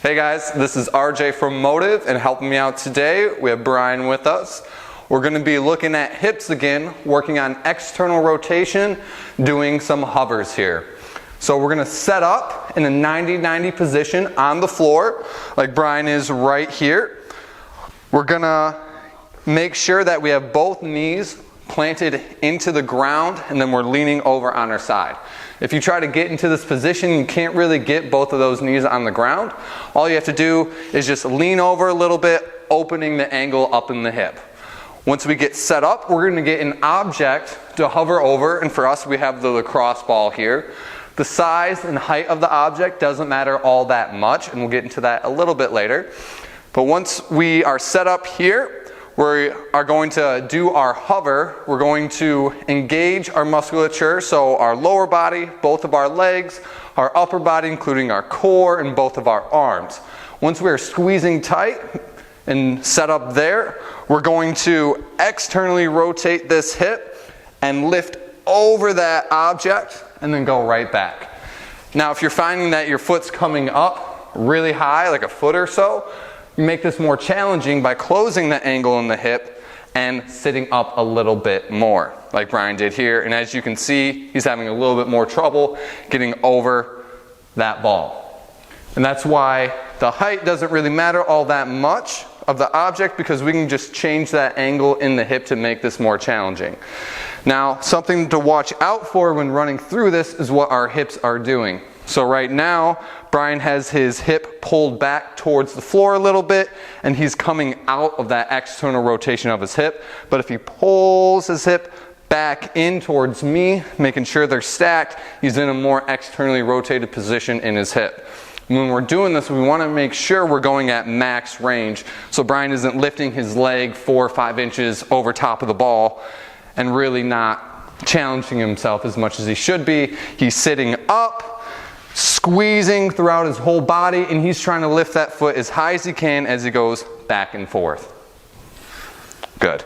Hey guys, this is RJ from Motive, and helping me out today, we have Brian with us. We're going to be looking at hips again, working on external rotation, doing some hovers here. So we're going to set up in a 90-90 position on the floor, like Brian is right here. We're going to make sure that we have both knees planted into the ground, and then we're leaning over on our side. If you try to get into this position, you can't really get both of those knees on the ground. All you have to do is just lean over a little bit, opening the angle up in the hip. Once we get set up, we're going to get an object to hover over, and for us we have the lacrosse ball here. The size and height of the object doesn't matter all that much, and we'll get into that a little bit later. But once we are set up here, we are going to do our hover. We're going to engage our musculature, so our lower body, both of our legs, our upper body, including our core, and both of our arms. Once we are squeezing tight and set up there, we're going to externally rotate this hip and lift over that object and then go right back. Now, if you're finding that your foot's coming up really high, like a foot or so, you make this more challenging by closing the angle in the hip and sitting up a little bit more, like Brian did here. And as you can see, he's having a little bit more trouble getting over that ball. And that's why the height doesn't really matter all that much of the object, because we can just change that angle in the hip to make this more challenging. Now, something to watch out for when running through this is what our hips are doing. So right now, Brian has his hip pulled back towards the floor a little bit, and he's coming out of that external rotation of his hip. But if he pulls his hip back in towards me, making sure they're stacked, he's in a more externally rotated position in his hip. When we're doing this, we want to make sure we're going at max range, so Brian isn't lifting his leg 4 or 5 inches over top of the ball and really not challenging himself as much as he should be. He's sitting up, squeezing throughout his whole body, and he's trying to lift that foot as high as he can as he goes back and forth. Good.